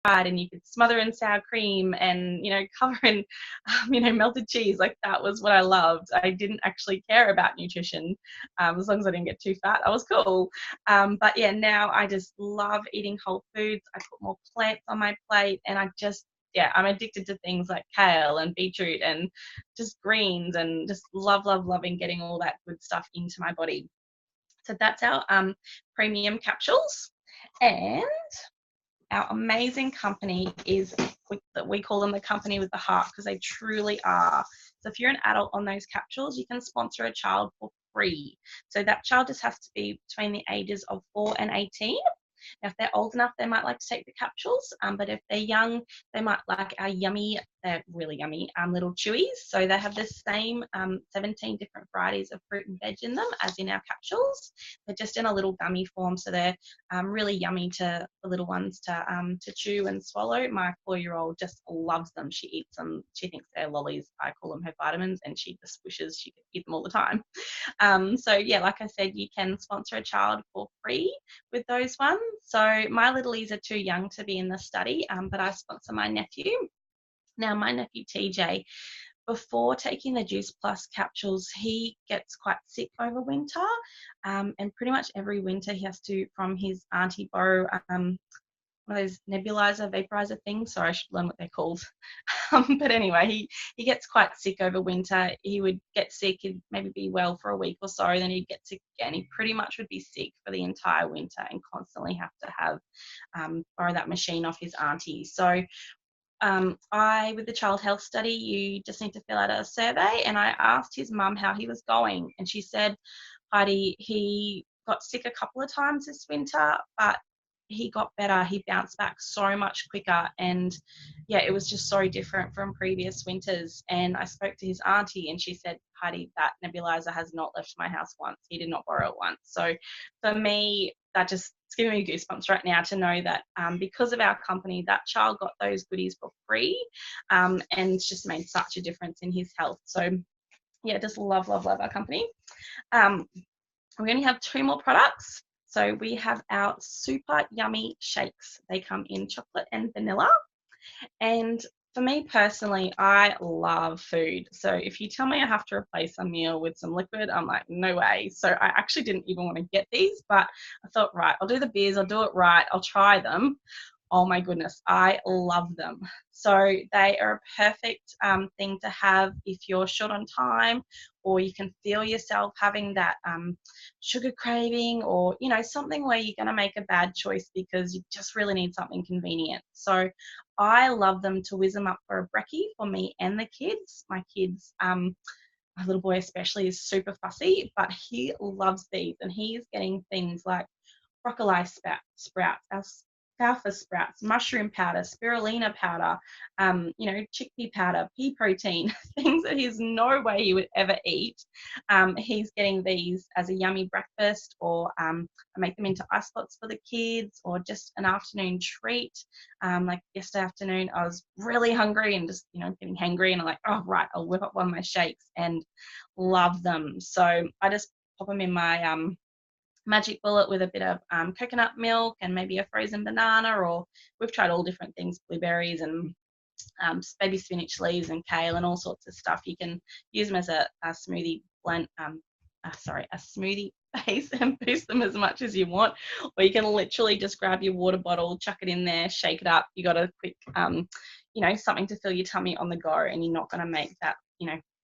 and you could smother in sour cream and, cover in, melted cheese. Like, that was what I loved. I didn't actually care about nutrition. As long as I didn't get too fat, I was cool. But yeah, now I just love eating whole foods. I put more plants on my plate, and I'm addicted to things like kale and beetroot and just greens, and just loving getting all that good stuff into my body. So that's our premium capsules. And our amazing company is, we call them the company with the heart, because they truly are. So if you're an adult on those capsules, you can sponsor a child for free. So that child just has to be between the ages of 4 and 18. Now, if they're old enough, they might like to take the capsules, but if they're young, they might like our they're really yummy, little chewies. So they have the same 17 different varieties of fruit and veg in them as in our capsules. They're just in a little gummy form, so they're really yummy for little ones to chew and swallow. My 4-year-old just loves them. She eats them. She thinks they're lollies. I call them her vitamins, and she just wishes she could eat them all the time. So yeah, like I said, you can sponsor a child for free with those ones. So my littlies are too young to be in the study, but I sponsor my nephew. Now, my nephew TJ, before taking the Juice Plus capsules, he gets quite sick over winter, and pretty much every winter he has to, from his auntie, borrow one of those nebulizer, vaporizer things. Sorry, I should learn what they're called. But anyway, he gets quite sick over winter. He would get sick, he'd maybe be well for a week or so, then he'd get sick again. He pretty much would be sick for the entire winter and constantly have to borrow that machine off his auntie. So with the child health study, you just need to fill out a survey, and I asked his mum how he was going, and she said, Heidi, he got sick a couple of times this winter, but he got better. He bounced back so much quicker, and yeah, it was just so different from previous winters. And I spoke to his auntie, and she said, Heidi, that nebulizer has not left my house once. He did not borrow it once. So for me, it's giving me goosebumps right now to know that because of our company, that child got those goodies for free, and it's just made such a difference in his health. So yeah, just love our company. We only have 2 more products. So we have our super yummy shakes. They come in chocolate and vanilla. And for me personally, I love food. So if you tell me I have to replace a meal with some liquid, I'm like, no way. So I actually didn't even want to get these, but I thought, right, I'll do the beers, I'll do it right, I'll try them. Oh my goodness, I love them. So they are a perfect thing to have if you're short on time, or you can feel yourself having that sugar craving, or something where you're going to make a bad choice because you just really need something convenient. So I love them to whiz them up for a brekkie for me and the kids. My kids, my little boy especially, is super fussy, but he loves these, and he is getting things like broccoli sprouts, alfalfa sprouts, mushroom powder, spirulina powder, chickpea powder, pea protein, things that there's no way he would ever eat. He's getting these as a yummy breakfast, or I make them into ice pots for the kids, or just an afternoon treat. Like yesterday afternoon, I was really hungry and just, getting hangry, and I'm like, oh, right, I'll whip up one of my shakes, and love them. So I just pop them in my magic bullet with a bit of coconut milk and maybe a frozen banana, or we've tried all different things, blueberries and baby spinach leaves and kale and all sorts of stuff. You can use them as a smoothie blend, a smoothie base, and boost them as much as you want, or you can literally just grab your water bottle, chuck it in there, shake it up. You got a quick something to fill your tummy on the go, and you're not going to make that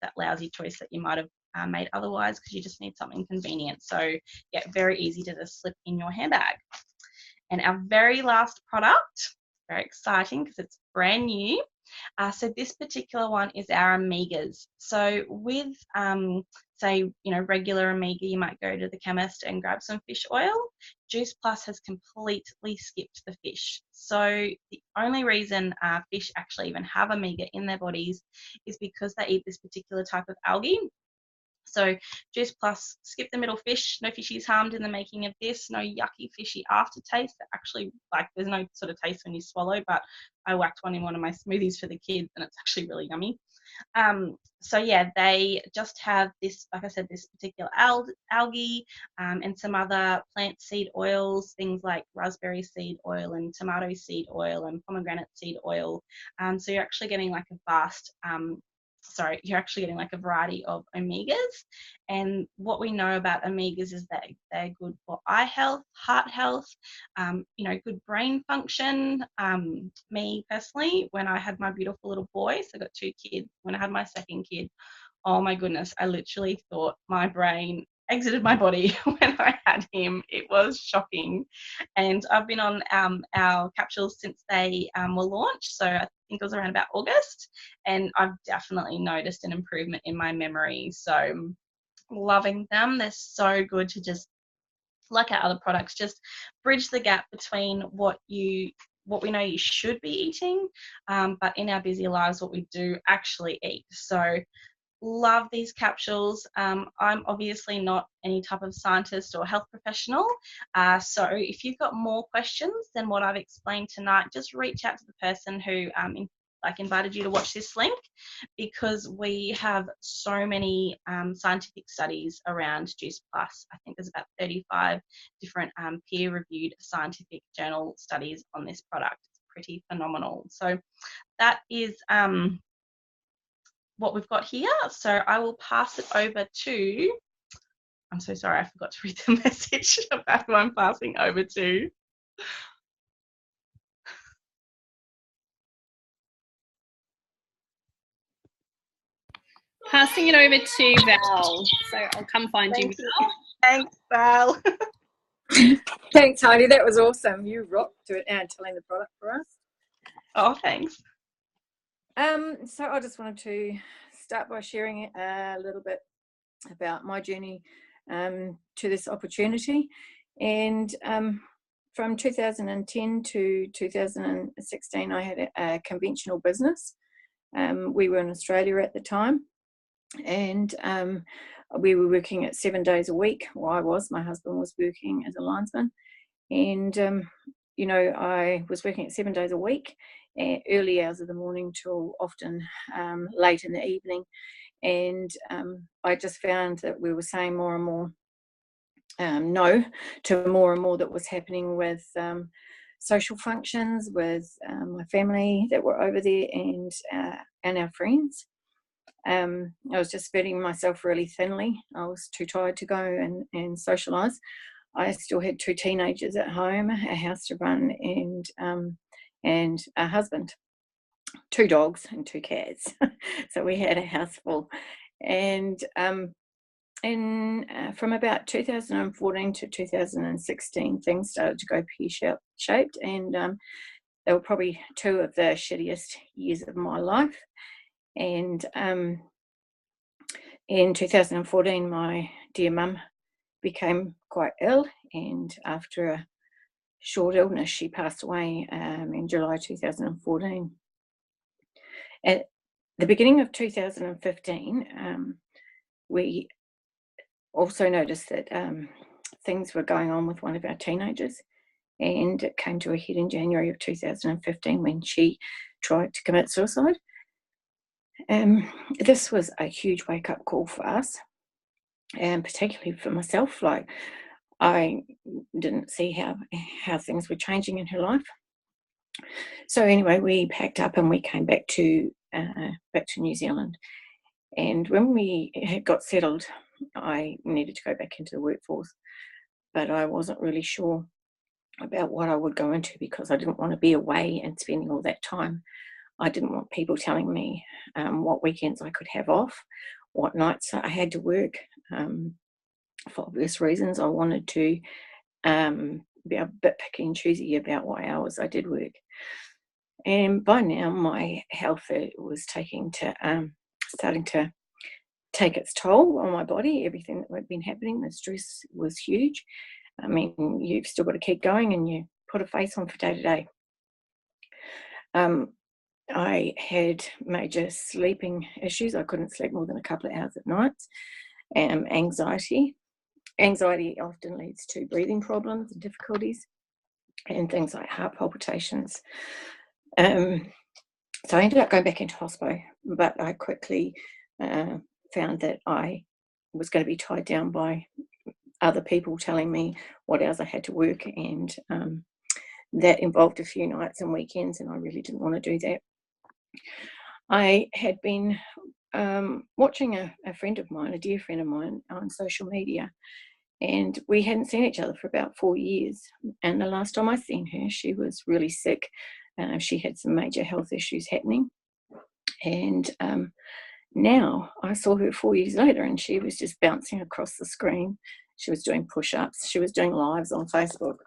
that lousy choice that you might have made otherwise, because you just need something convenient. So yeah, very easy to just slip in your handbag. And our very last product, very exciting because it's brand new. So this particular one is our omegas. So with say regular omega, you might go to the chemist and grab some fish oil. Juice Plus has completely skipped the fish. So the only reason fish actually even have omega in their bodies is because they eat this particular type of algae. So Juice Plus, skip the middle fish. No fishies harmed in the making of this. No yucky fishy aftertaste. Actually, like, there's no sort of taste when you swallow, but I whacked one in one of my smoothies for the kids, and it's actually really yummy. So yeah, they just have this, like I said, this particular algae, and some other plant seed oils, things like raspberry seed oil and tomato seed oil and pomegranate seed oil. So you're actually getting like a you're actually getting like a variety of omegas. And what we know about omegas is that they're good for eye health, heart health, good brain function. Me personally, when I had my beautiful little boy, so I got 2 kids, when I had my second kid, oh my goodness, I literally thought my brain exited my body when I had him. It was shocking. And I've been on our capsules since they were launched. So I think it was around about August. And I've definitely noticed an improvement in my memory. So loving them. They're so good to just, like our other products, just bridge the gap between what we know you should be eating, but in our busy lives, what we do actually eat. So love these capsules. I'm obviously not any type of scientist or health professional. So if you've got more questions than what I've explained tonight, just reach out to the person who invited you to watch this link, because we have so many scientific studies around Juice Plus. I think there's about 35 different peer-reviewed scientific journal studies on this product. It's pretty phenomenal. So that is what we've got here. So I will pass it over to, I'm so sorry, I forgot to read the message about who I'm passing over to. Passing it over to Val. So I'll come find you, Val. Thanks, Val. Thanks, Heidi. That was awesome. You rocked to it and telling the product for us. Oh, thanks. So I just wanted to start by sharing a little bit about my journey to this opportunity. And from 2010 to 2016, I had a conventional business. We were in Australia at the time, and we were working at 7 days a week. Well, my husband was working as a linesman, and I was working at 7 days a week, early hours of the morning till often late in the evening. And I just found that we were saying more and more no to more and more that was happening with social functions, with my family that were over there, and our friends. I was just spreading myself really thinly. I was too tired to go and socialise. I still had 2 teenagers at home, a house to run, and a husband, 2 dogs and 2 cats. So we had a house full. And from about 2014 to 2016, things started to go pear-shaped, and they were probably 2 of the shittiest years of my life. And in 2014, my dear mum became quite ill, and after a short illness, she passed away in July 2014. At the beginning of 2015, we also noticed that things were going on with one of our teenagers, and it came to a head in January of 2015 when she tried to commit suicide. This was a huge wake-up call for us, and particularly for myself. Like, I didn't see how things were changing in her life. So anyway, we packed up and we came back to New Zealand. And when we had got settled, I needed to go back into the workforce, but I wasn't really sure about what I would go into, because I didn't want to be away and spending all that time. I didn't want people telling me what weekends I could have off, what nights I had to work. For obvious reasons, I wanted to be a bit picky and choosy about what hours I did work. And by now, my health was starting to take its toll on my body. Everything that had been happening, the stress was huge. I mean, you've still got to keep going and you put a face on for day to day. I had major sleeping issues. I couldn't sleep more than a couple of hours at night. anxiety. Anxiety often leads to breathing problems and difficulties and things like heart palpitations. So I ended up going back into hospital, but I quickly found that I was going to be tied down by other people telling me what hours I had to work, and that involved a few nights and weekends, and I really didn't want to do that. I had been watching a friend of mine, a dear friend of mine, on social media, and we hadn't seen each other for about 4 years. And the last time I seen her, she was really sick. She had some major health issues happening. And now I saw her 4 years later, and she was just bouncing across the screen. She was doing push-ups. She was doing lives on Facebook,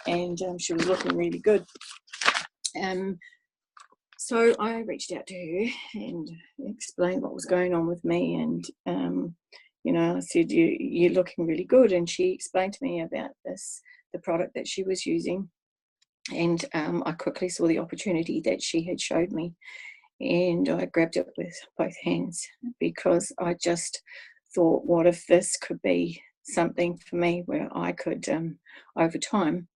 and she was looking really good. So I reached out to her and explained what was going on with me, and I said, you're looking really good. And she explained to me about the product that she was using, and I quickly saw the opportunity that she had showed me, and I grabbed it with both hands, because I just thought, what if this could be something for me where I could, over time,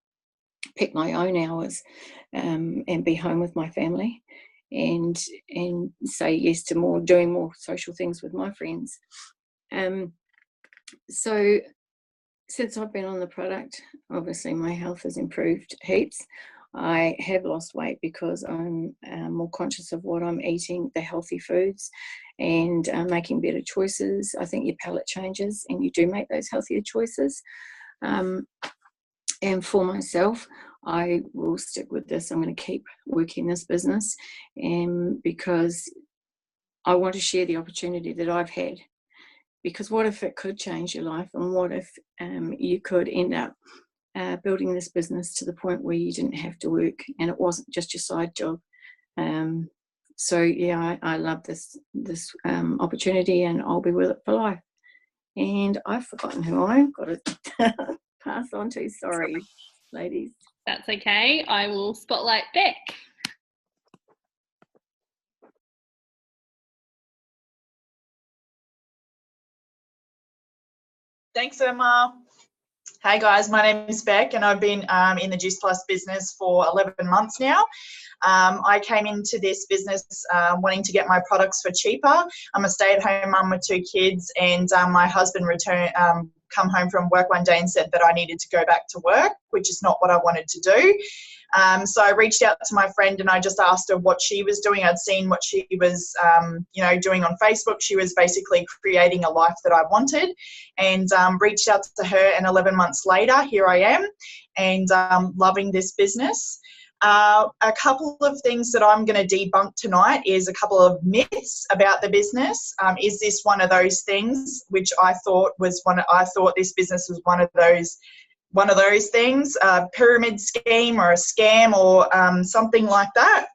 pick my own hours and be home with my family, and say yes to doing more social things with my friends. So since I've been on the product, obviously my health has improved heaps. I have lost weight because I'm more conscious of what I'm eating, the healthy foods, and making better choices. I think your palate changes and you do make those healthier choices. And for myself, I will stick with this. I'm going to keep working this business, and because I want to share the opportunity that I've had. Because what if it could change your life, and what if you could end up building this business to the point where you didn't have to work and it wasn't just your side job. So yeah, I love this opportunity, and I'll be with it for life. And I've forgotten who I've got to pass on to. Sorry, ladies. That's okay. I will spotlight Beck. Thanks, Emma. Hey guys, my name is Beck, and I've been in the Juice Plus business for 11 months now. I came into this business wanting to get my products for cheaper. I'm a stay-at-home mum with 2 kids, and my husband come home from work one day and said that I needed to go back to work, which is not what I wanted to do. So I reached out to my friend and I just asked her what she was doing. I'd seen what she was, doing on Facebook. She was basically creating a life that I wanted, and reached out to her. And 11 months later, here I am, and loving this business. A couple of things that I'm going to debunk tonight is a couple of myths about the business. Is this one of those things which I thought this business was one of those things, a pyramid scheme or a scam or something like that.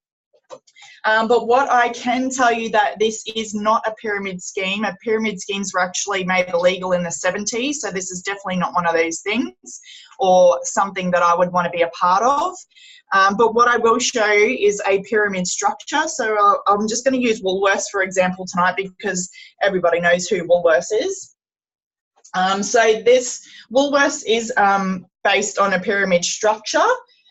But what I can tell you that this is not a pyramid scheme. Pyramid schemes were actually made illegal in the 70s, so this is definitely not one of those things or something that I would want to be a part of. But what I will show you is a pyramid structure. So I'm just going to use Woolworths, for example, tonight, because everybody knows who Woolworths is. So this Woolworths is based on a pyramid structure.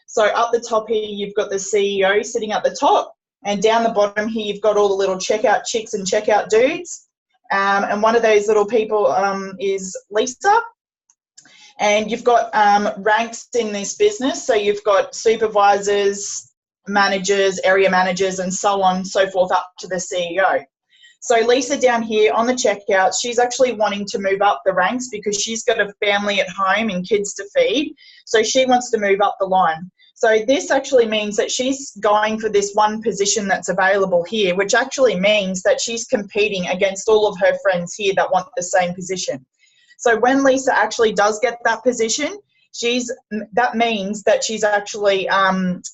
So up the top here, you've got the CEO sitting at the top, and down the bottom here, you've got all the little checkout chicks and checkout dudes. And one of those little people is Lisa. And you've got ranks in this business. So you've got supervisors, managers, area managers, and so on and so forth up to the CEO. So Lisa down here on the checkout, she's actually wanting to move up the ranks because she's got a family at home and kids to feed. So she wants to move up the line. So this actually means that she's going for this one position that's available here, which actually means that she's competing against all of her friends here that want the same position. So when Lisa actually does get that position, that means that she's actually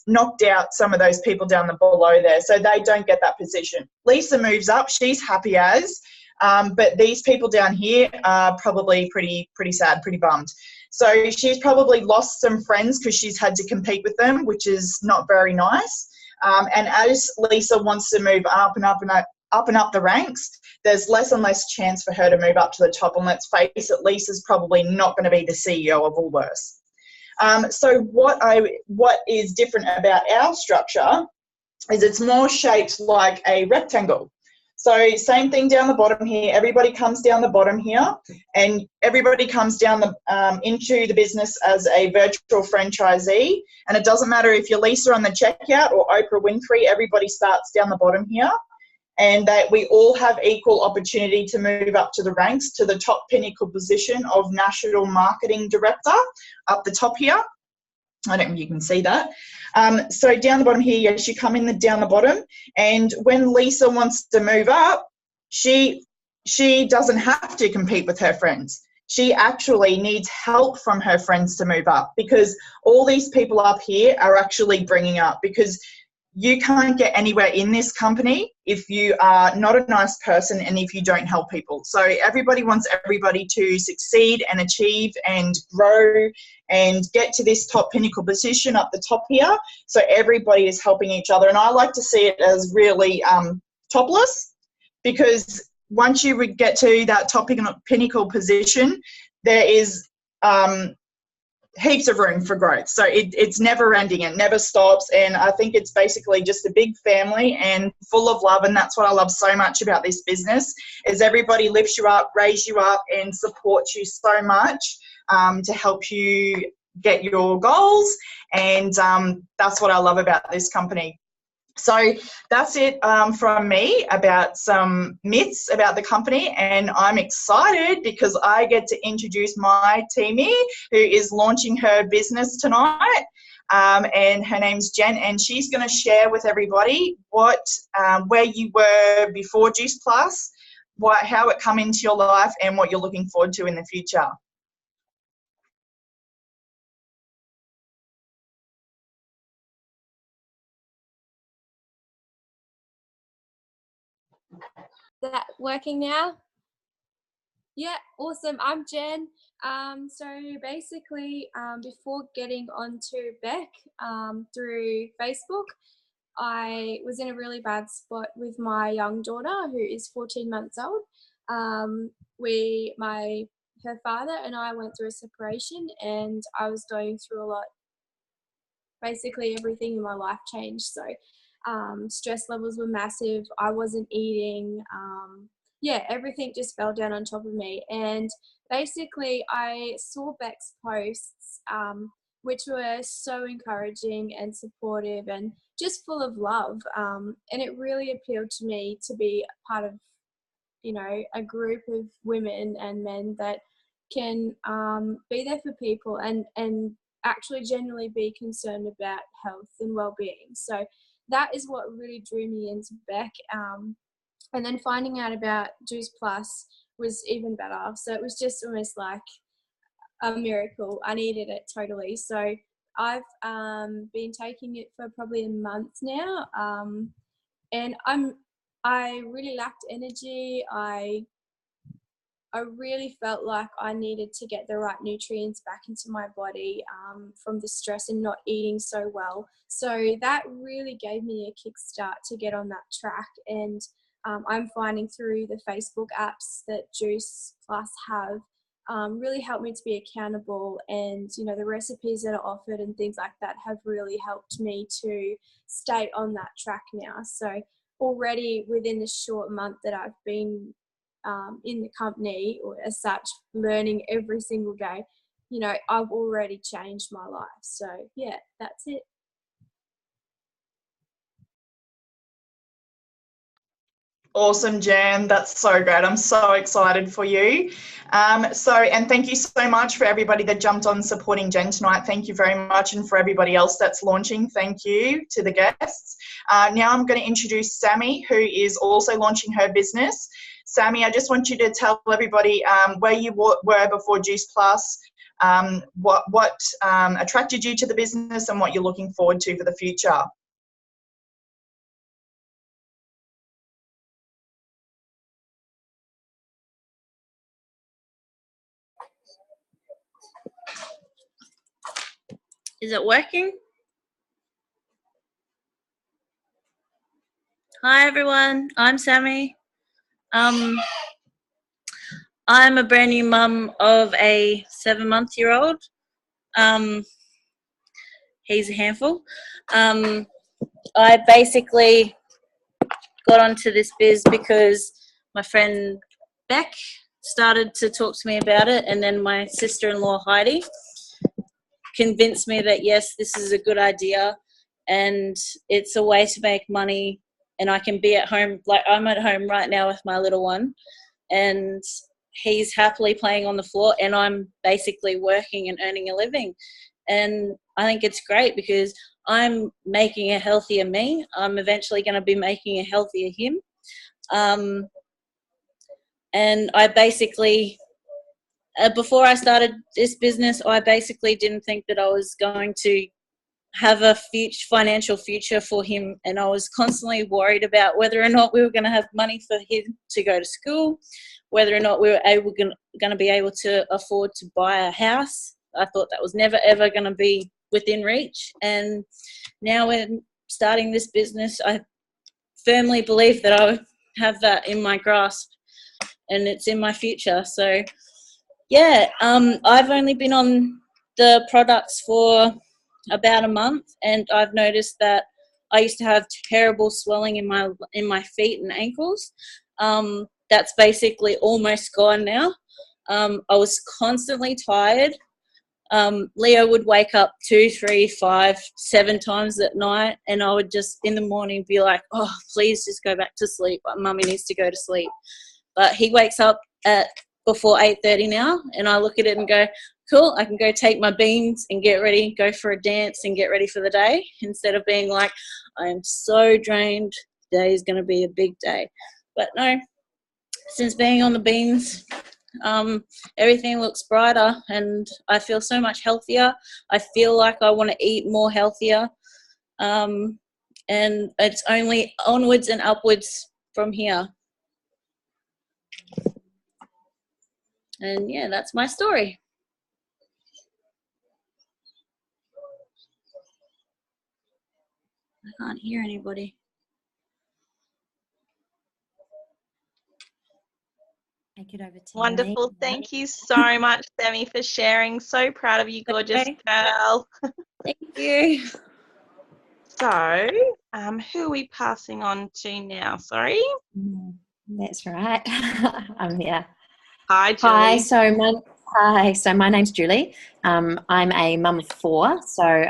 knocked out some of those people down below there, so they don't get that position. Lisa moves up, she's happy as, but these people down here are probably pretty sad, pretty bummed. So she's probably lost some friends because she's had to compete with them, which is not very nice. And as Lisa wants to move up and up and up up and up the ranks, there's less and less chance for her to move up to the top. And let's face it, Lisa's probably not going to be the CEO of Woolworths. So what is different about our structure is it's more shaped like a rectangle. So same thing down the bottom here. Everybody comes down the bottom here, and everybody comes down into the business as a virtual franchisee. And it doesn't matter if you're Lisa on the checkout or Oprah Winfrey, everybody starts down the bottom here. And that we all have equal opportunity to move up to the ranks to the top pinnacle position of National Marketing Director up the top here. I don't know if you can see that. So down the bottom here, yes, you come in down the bottom, and when Lisa wants to move up, she doesn't have to compete with her friends. She actually needs help from her friends to move up, because all these people up here are actually bringing up, because you can't get anywhere in this company if you are not a nice person and if you don't help people. So everybody wants everybody to succeed and achieve and grow and get to this top pinnacle position up the top here. So everybody is helping each other. And I like to see it as really topless, because once you would get to that top pinnacle position, there is heaps of room for growth. So it's never ending, it never stops. And I think it's basically just a big family and full of love. And that's what I love so much about this business, is everybody lifts you up, raises you up, and supports you so much to help you get your goals. And that's what I love about this company. So that's it from me about some myths about the company, and I'm excited because I get to introduce my teamie who is launching her business tonight, and her name's Jen, and she's going to share with everybody where you were before Juice Plus, how it come into your life, and what you're looking forward to in the future. That working now? Yeah, awesome. I'm Jen. So basically, before getting onto Beck through Facebook, I was in a really bad spot with my young daughter, who is 14 months old. Her father and I went through a separation, and I was going through a lot. Basically, everything in my life changed. So stress levels were massive. I wasn't eating. Everything just fell down on top of me. And basically, I saw Beck's posts, which were so encouraging and supportive and just full of love. And it really appealed to me to be part of, a group of women and men that can be there for people and actually genuinely be concerned about health and well-being. So that is what really drew me into Beck. And then finding out about Juice Plus was even better. So it was just almost like a miracle. I needed it totally. So I've been taking it for probably a month now, and I really lacked energy. I really felt like I needed to get the right nutrients back into my body from the stress and not eating so well. So that really gave me a kickstart to get on that track. And I'm finding through the Facebook apps that Juice Plus have really helped me to be accountable. And, the recipes that are offered and things like that have really helped me to stay on that track now. So already within the short month that I've been in the company, or as such, learning every single day, I've already changed my life. So yeah, that's it. Awesome, Jen. That's so great. I'm so excited for you. And thank you so much for everybody that jumped on supporting Jen tonight. Thank you very much. And for everybody else that's launching, thank you to the guests. Now I'm going to introduce Sammy, who is also launching her business. Sammy, I just want you to tell everybody where you were before Juice Plus, what attracted you to the business, and what you're looking forward to for the future. Is it working? Hi everyone, I'm Sammy. I'm a brand new mum of a 7-month-old. He's a handful. I basically got onto this biz because my friend Beck started to talk to me about it, and then my sister-in-law Heidi convinced me that yes, this is a good idea and it's a way to make money, and I can be at home. Like, I'm at home right now with my little one, and he's happily playing on the floor, and I'm basically working and earning a living. And I think it's great because I'm making a healthier me. I'm eventually going to be making a healthier him. And I basically, before I started this business, I basically didn't think that I was going to have a financial future for him, and I was constantly worried about whether or not we were going to have money for him to go to school, whether or not we were going to be able to afford to buy a house. I thought that was never ever going to be within reach, and now when starting this business, I firmly believe that I would have that in my grasp and it's in my future. So yeah, I've only been on the products for about a month, and I've noticed that I used to have terrible swelling in my feet and ankles. That's basically almost gone now. I was constantly tired. Leo would wake up 2, 3, 5, 7 times at night, and I would just in the morning be like, oh, please just go back to sleep. Mummy needs to go to sleep. But he wakes up at before 8:30 now, and I look at it and go, cool, I can go take my beans and get ready, go for a dance and get ready for the day, instead of being like, I am so drained, today is going to be a big day. But no, since being on the beans, everything looks brighter and I feel so much healthier. I feel like I want to eat more healthier, and it's only onwards and upwards from here. And yeah, that's my story. I can't hear anybody. Take it over to Wonderful. me. Thank you so much, Sammy, for sharing. So proud of you, gorgeous girl. Thank you. So, who are we passing on to now? Sorry. That's right. I'm here. Hi, Julie. Hi. So my name's Julie. I'm a mum of 4. So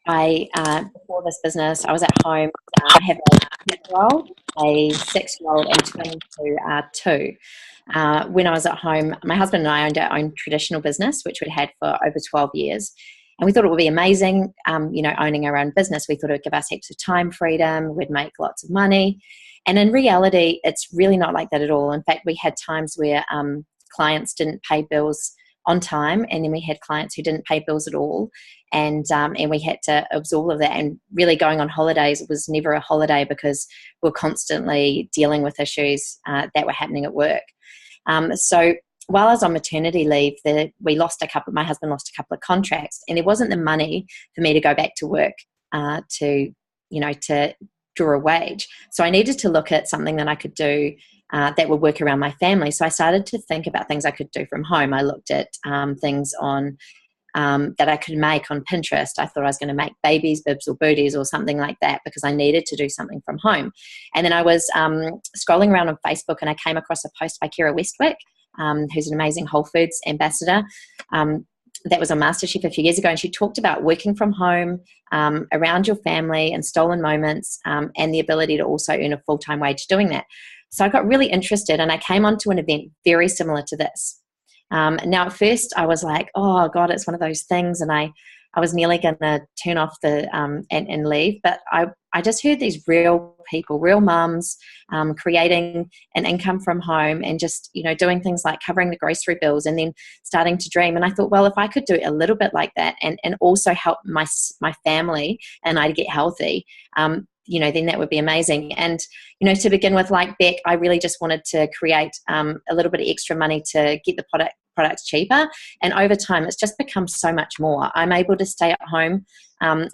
I before this business, I was at home. I have a 6-year-old, a 6-year-old, and twins who are 2. When I was at home, my husband and I owned our own traditional business, which we'd had for over 12 years. And we thought it would be amazing, owning our own business. We thought it would give us heaps of time freedom. We'd make lots of money. And in reality, it's really not like that at all. In fact, we had times where clients didn't pay bills on time, and then we had clients who didn't pay bills at all, and we had to absorb all of that. And really, going on holidays, it was never a holiday because we were constantly dealing with issues that were happening at work. So while I was on maternity leave, my husband lost a couple of contracts, and there wasn't the money for me to go back to work to draw a wage. So I needed to look at something that I could do that would work around my family. So I started to think about things I could do from home. I looked at things on that I could make on Pinterest. I thought I was going to make babies, bibs or booties or something like that because I needed to do something from home. And then I was scrolling around on Facebook, and I came across a post by Kira Westwick, who's an amazing Whole Foods ambassador. That was on MasterChef a few years ago, and she talked about working from home, around your family and stolen moments, and the ability to also earn a full-time wage doing that. So I got really interested, and I came onto an event very similar to this. Now at first I was like, oh God, it's one of those things, and I was nearly going to turn off and leave, but I just heard these real people, real mums, creating an income from home and just, doing things like covering the grocery bills and then starting to dream. And I thought, well, if I could do a little bit like that and also help my family and I get healthy, then that would be amazing. And, to begin with, like Beck, I really just wanted to create a little bit of extra money to get the products cheaper. And over time, it's just become so much more. I'm able to stay at home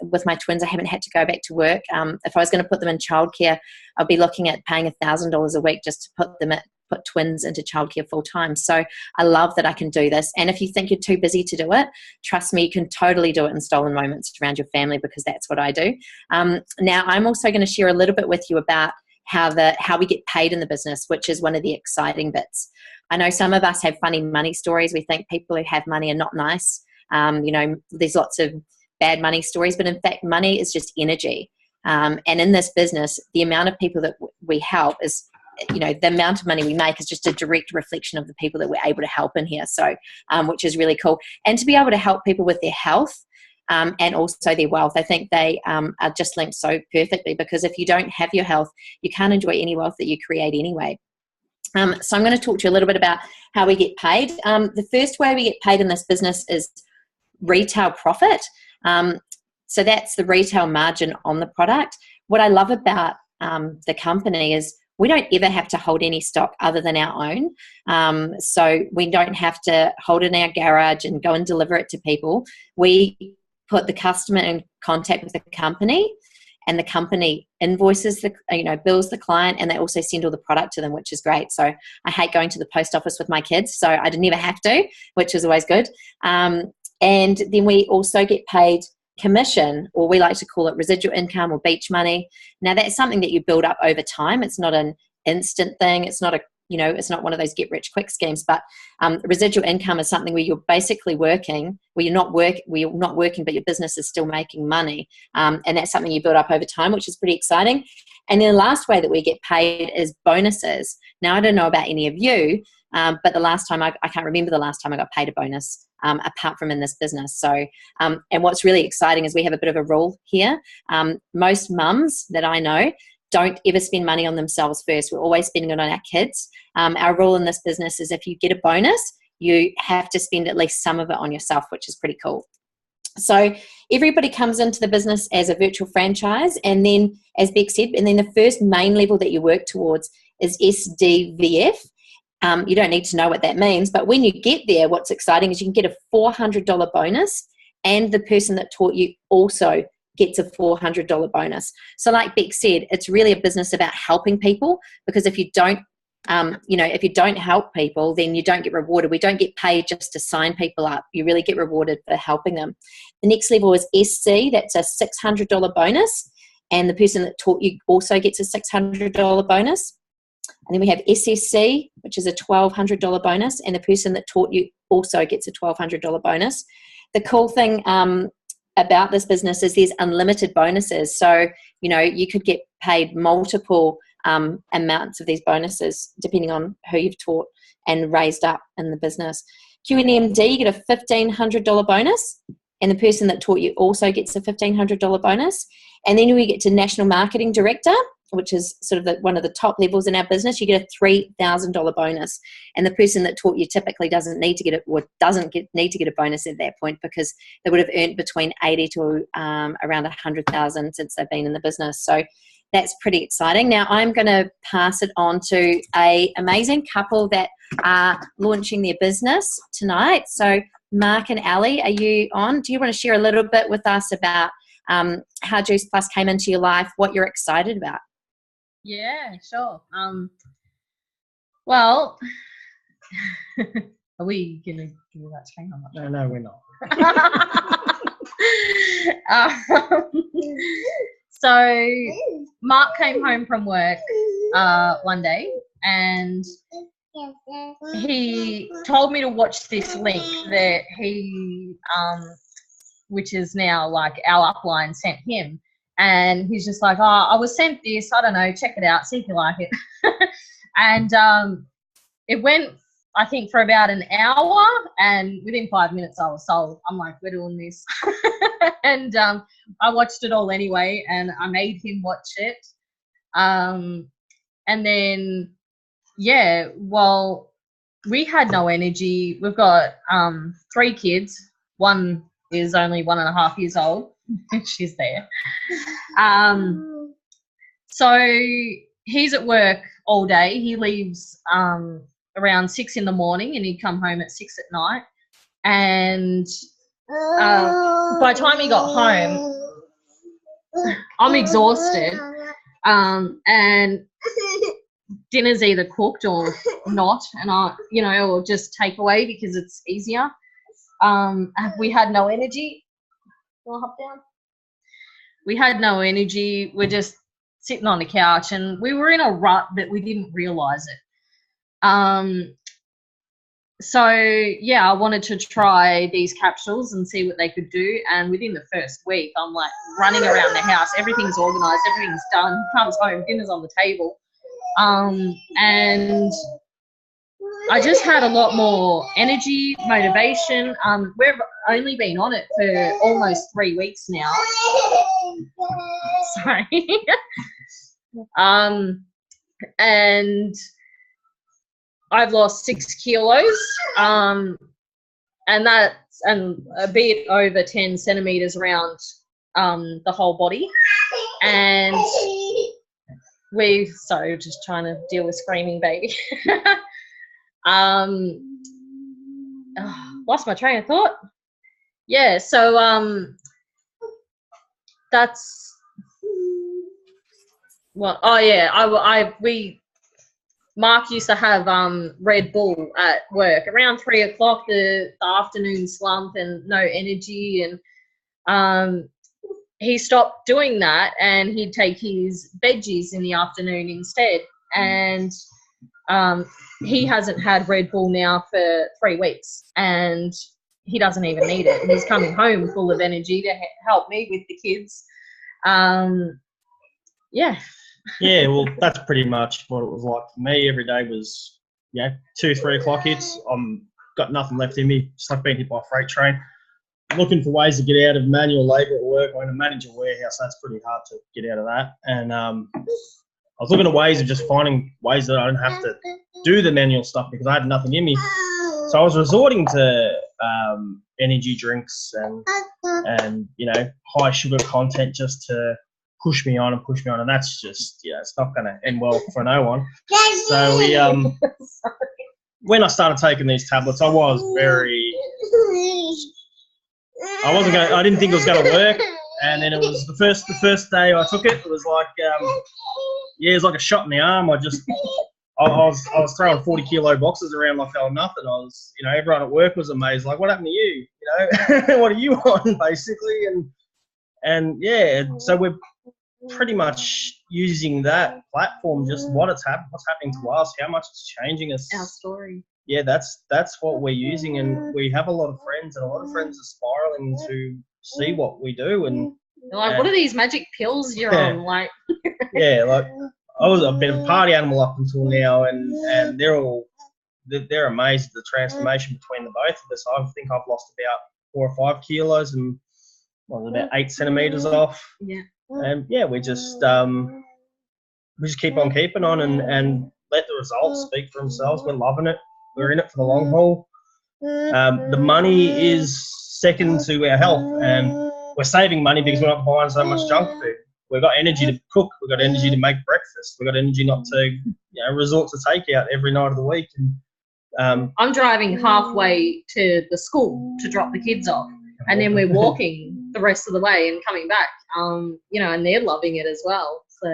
with my twins. I haven't had to go back to work. If I was going to put them in childcare, I'd be looking at paying $1,000 a week just to put twins into childcare full time. So I love that I can do this. And if you think you're too busy to do it, trust me, you can totally do it in stolen moments around your family, because that's what I do. Now, I'm also going to share a little bit with you about how we get paid in the business, which is one of the exciting bits. I know some of us have funny money stories. We think people who have money are not nice. There's lots of bad money stories, but in fact, money is just energy. And in this business, the amount of people that we help is, the amount of money we make is just a direct reflection of the people that we're able to help in here. So, which is really cool. And to be able to help people with their health and also their wealth, I think they are just linked so perfectly, because if you don't have your health, you can't enjoy any wealth that you create anyway. So I'm going to talk to you a little bit about how we get paid. The first way we get paid in this business is retail profit. So that's the retail margin on the product. What I love about the company is we don't ever have to hold any stock other than our own. So we don't have to hold it in our garage and go and deliver it to people. We put the customer in contact with the company, and the company invoices bills the client, and they also send all the product to them, which is great. So I hate going to the post office with my kids, so I didn't even have to, which is always good. And then we also get paid commission, or we like to call it residual income or beach money. Now, that's something that you build up over time. It's not an instant thing. It's not it's not one of those get rich quick schemes, but residual income is something where you're basically working, where you're not working, but your business is still making money. And that's something you build up over time, which is pretty exciting. And then the last way that we get paid is bonuses. Now, I don't know about any of you, but the last time I can't remember the last time I got paid a bonus, apart from in this business. So, and what's really exciting is we have a bit of a rule here. Most mums that I know don't ever spend money on themselves first. We're always spending it on our kids. Our rule in this business is if you get a bonus, you have to spend at least some of it on yourself, which is pretty cool. So everybody comes into the business as a virtual franchise, and then, as Beck said, and then the first main level that you work towards is SDVF. You don't need to know what that means, but when you get there, what's exciting is you can get a $400 bonus, and the person that taught you also gets a $400 bonus. So like Beck said, it's really a business about helping people, because if you don't, if you don't help people, then you don't get rewarded. We don't get paid just to sign people up. You really get rewarded for helping them. The next level is SC. That's a $600 bonus, and the person that taught you also gets a $600 bonus. And then we have SSC, which is a $1,200 bonus, and the person that taught you also gets a $1,200 bonus. The cool thing about this business is there's unlimited bonuses. So, you could get paid multiple amounts of these bonuses depending on who you've taught and raised up in the business. QNMD, you get a $1,500 bonus, and the person that taught you also gets a $1,500 bonus. And then we get to National Marketing Director, which is sort of one of the top levels in our business. You get a $3,000 bonus, and the person that taught you typically doesn't need to get a bonus at that point, because they would have earned between 80 to around 100,000 since they've been in the business. So that's pretty exciting. Now I'm going to pass it on to an amazing couple that are launching their business tonight. So Mark and Ali, are you on? Do you want to share a little bit with us about how Juice Plus came into your life, what you're excited about? Yeah, sure. Well, are we going to give you that screen or not? No, we're not. So Mark came home from work one day, and he told me to watch this link that he, which is now like our upline, sent him. And he's just like, oh, I was sent this, I don't know, check it out, see if you like it. And it went, I think, for about an hour, and within 5 minutes I was sold. I'm like, we're doing this. And I watched it all anyway, and I made him watch it. And then, yeah, well, we had no energy. We've got 3 kids. One is only 1.5 years old. She's there. So he's at work all day. He leaves around 6 in the morning, and he'd come home at 6 at night. And by the time he got home, I'm exhausted, and dinner's either cooked or not, and or just take away because it's easier. We had no energy. You want to hop down? We had no energy. We're just sitting on the couch, and we were in a rut, but we didn't realize it. So yeah, I wanted to try these capsules and see what they could do. And within the first week, I'm like running around the house. Everything's organized. Everything's done. Comes home, dinner's on the table. And I just had a lot more energy, motivation. We've only been on it for almost 3 weeks now. Sorry. And I've lost 6 kilos, and a bit over 10 centimeters around the whole body. And sorry, just trying to deal with screaming baby. Lost my train of thought. Yeah, so that's what. Oh yeah, Mark used to have Red Bull at work around 3 o'clock. The afternoon slump and no energy, and he stopped doing that, and he'd take his veggies in the afternoon instead. And he hasn't had Red Bull now for 3 weeks, and he doesn't even need it. And he's coming home full of energy to help me with the kids. Yeah. Yeah, well, that's pretty much what it was like for me. Every day was, 2, 3 o'clock hits. I'm got nothing left in me. Just like being hit by a freight train. Looking for ways to get out of manual labour at work. I'm going to manage a warehouse. That's pretty hard to get out of that. And I was looking at ways of just finding ways that I don't have to do the manual stuff because I had nothing in me. So I was resorting to energy drinks and high sugar content just to push me on, and that's just it's not going to end well for no one. So we when I started taking these tablets, I was I didn't think it was going to work, and then it was the first day I took it. It was like it was like a shot in the arm. I was throwing 40-kilo boxes around like they were nothing. I was everyone at work was amazed, like, what happened to you? What are you on, basically? And so we're pretty much using that platform, just what's happening to us, how much it's changing us. Our story. Yeah, that's what we're using, and we have a lot of friends, and a lot of friends are spiraling to see what we do. And they're like, what are these magic pills you're on? Like, yeah, like I was a bit of a party animal up until now, and they're amazed at the transformation between the both of us. I think I've lost about 4 or 5 kilos and about 8 centimeters off. Yeah. And we just keep on keeping on and let the results speak for themselves. We're loving it. We're in it for the long haul. The money is second to our health, and we're saving money because we're not buying so much junk food. We've got energy to cook. We've got energy to make breakfast. We've got energy not to resort to takeout every night of the week. And I'm driving halfway to the school to drop the kids off, and then we're walking the rest of the way and coming back. And they're loving it as well. So,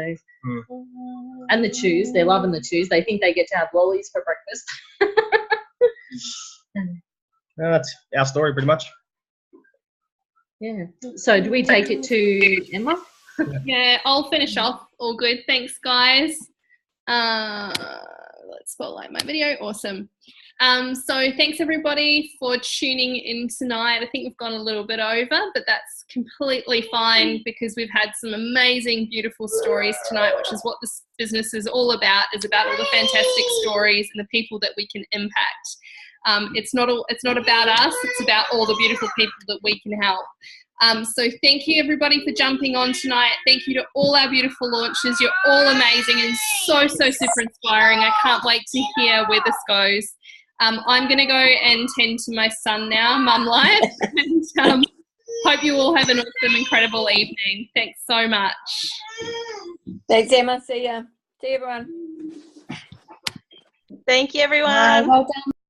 and the chews, they're loving the chews. They think they get to have lollies for breakfast. That's our story, pretty much. Yeah. So, do we take it to Emma? Yeah, I'll finish off. All good. Thanks, guys. Let's spotlight my video. Awesome. So thanks everybody for tuning in tonight. I think we've gone a little bit over, but that's completely fine because we've had some amazing, beautiful stories tonight, which is what this business is all about all the fantastic stories and the people that we can impact. It's not about us, it's about all the beautiful people that we can help. So thank you everybody for jumping on tonight. Thank you to all our beautiful launches. You're all amazing and so super inspiring. I can't wait to hear where this goes. I'm going to go and tend to my son now, Mum Life, and hope you all have an awesome, incredible evening. Thanks so much. Thanks, Emma. See ya. See you, everyone. Thank you, everyone. Well done.